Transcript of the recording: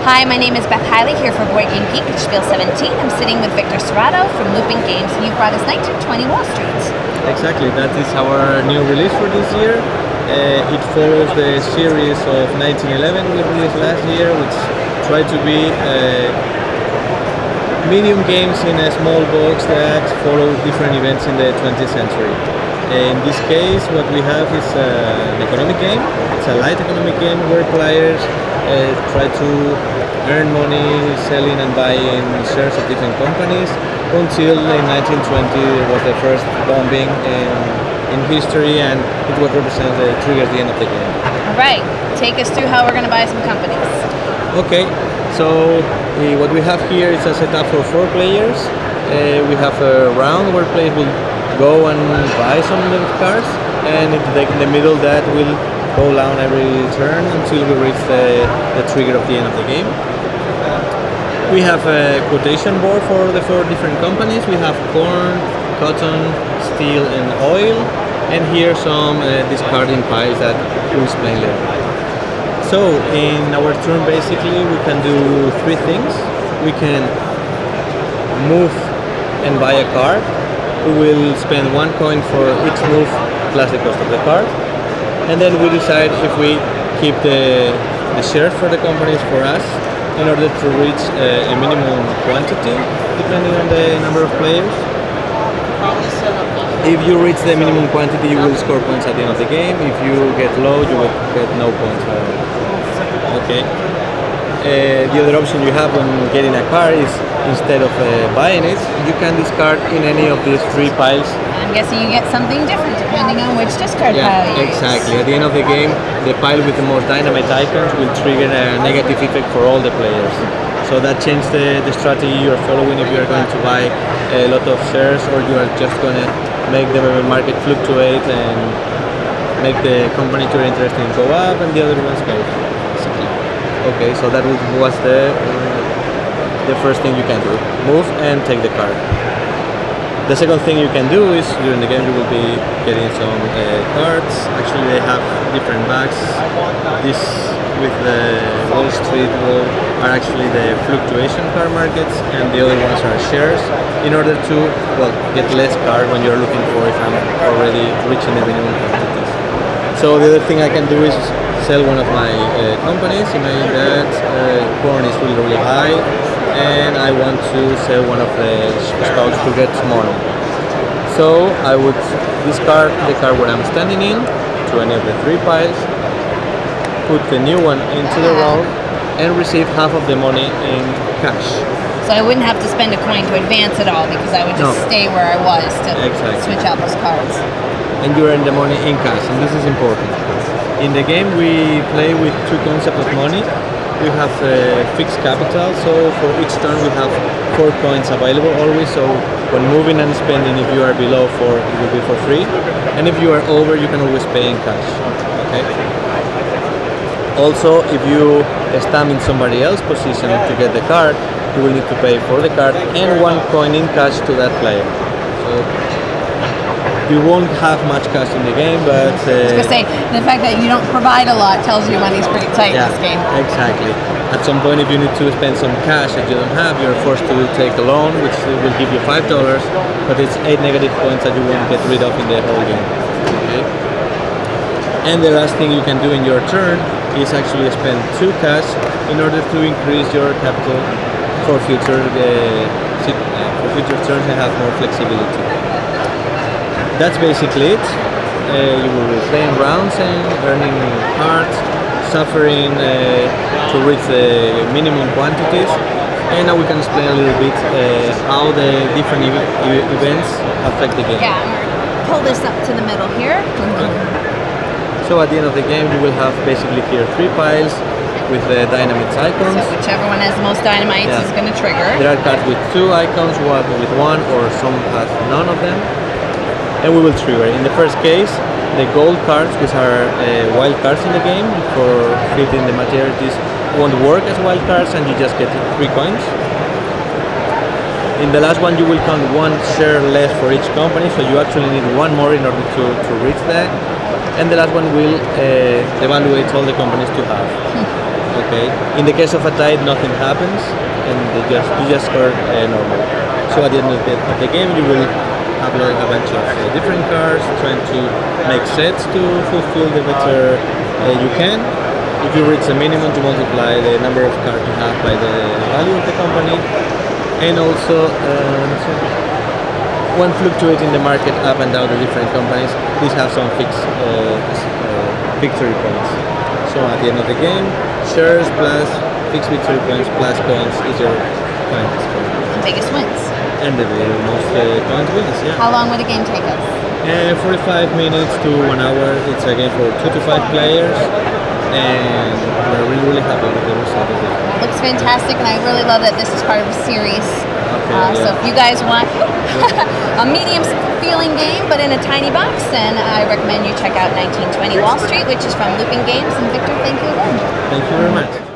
Hi, my name is Beth Hiley here for Board Game Geek at SPIEL 17. I'm sitting with Victor Serrato from Looping Games, and you brought us 1920 Wall Street. Exactly, that is our new release for this year. It follows the series of 1911 we released last year, which tried to be medium games in a small box that follow different events in the 20th century. In this case, what we have is an economic game. It's a light economic game where players try to earn money selling and buying shares of different companies until in 1920 there was the first bombing in history, and it would represent the trigger at the end of the game. All right, take us through how we're going to buy some companies. Okay, so what we have here is a setup for 4 players. We have a round where players will go and buy some of the cards, and in the middle that will go down every turn until we reach the trigger of the end of the game. We have a quotation board for the 4 different companies. We have corn, cotton, steel and oil, and here some discarding piles that we'll explain later. So in our turn basically we can do 3 things. We can move and buy a card. We will spend 1 coin for each move plus the cost of the card, and then we decide if we keep the shares for the companies for us in order to reach a minimum quantity depending on the number of players. If you reach the minimum quantity, you will score points at the end of the game. If you get low, you will get no points at all. Okay. The other option you have when getting a card is, instead of buying it, you can discard in any of these 3 piles. I'm guessing you get something different depending on which discard pile you use. Exactly. At the end of the game, the pile with the most dynamite icons will trigger a negative effect for all the players. So that changes the strategy you are following if you are going to buy a lot of shares, or you are just going to make the market fluctuate and make the company you're interested in go up and the other ones go. Okay, so that was the first thing you can do. Move and take the card. The second thing you can do is, during the game you will be getting some cards. Actually they have different bags. This with the Wall Street wall are actually the fluctuation card markets, and the other ones are shares, in order to, well, get less card when you're looking for if I'm already reaching the minimum quantities. So the other thing I can do is sell one of my companies. Imagine that corn is really high and I want to sell one of the stocks to get smaller. So I would discard the card where I'm standing in to any of the 3 piles, put the new one into the roll, and receive half of the money in cash. So I wouldn't have to spend a coin to advance at all, because I would just stay where I was to switch out those cards. And you earn the money in cash, and this is important. In the game we play with 2 concepts of money. We have fixed capital, so for each turn we have 4 coins available always, so when moving and spending, if you are below 4 it will be for free, and if you are over you can always pay in cash. Okay. Also, if you stand in somebody else's position to get the card, you will need to pay for the card and 1 coin in cash to that player. So you won't have much cash in the game, but I was going to say, the fact that you don't provide a lot tells you money's pretty tight in this game. Exactly. At some point, if you need to spend some cash that you don't have, you're forced to take a loan, which will give you $5, but it's 8 negative points that you won't get rid of in the whole game. Okay. And the last thing you can do in your turn is actually spend 2 cash in order to increase your capital for future turns and have more flexibility. That's basically it. You will be playing rounds and earning cards, suffering to reach the minimum quantities, and now we can explain a little bit how the different events affect the game. Yeah, I'm going to pull this up to the middle here. So at the end of the game you will have basically here 3 piles with the dynamite icons. So whichever one has the most dynamites is going to trigger. There are cards with 2 icons, one with 1, or some has none of them. And we will trigger. In the first case, the gold cards, which are wild cards in the game for fitting the materialities, won't work as wild cards, and you just get 3 coins. In the last one, you will count 1 share less for each company, so you actually need 1 more in order to reach that. And the last one will evaluate all the companies to have. Okay. In the case of a tie, nothing happens, and you just score normal. So at the end of the game, you will have a bunch of different cards, trying to make sets to fulfill the better you can. If you reach the minimum, to multiply the number of cards you have by the value of the company, and also when fluctuating the market up and down the different companies, these have some fixed victory points. So at the end of the game, shares plus fixed victory points plus coins is your final score. The biggest wins. And the most points wins, yeah. How long would the game take us? 45 minutes to 1 hour. It's a game for 2 to 5 players, and we're really happy with the result of it. It looks fantastic, and I really love that this is part of a series. Okay, So if you guys want a medium feeling game but in a tiny box, then I recommend you check out 1920 Wall Street, which is from Looping Games. And Victor, thank you again. Thank you very much.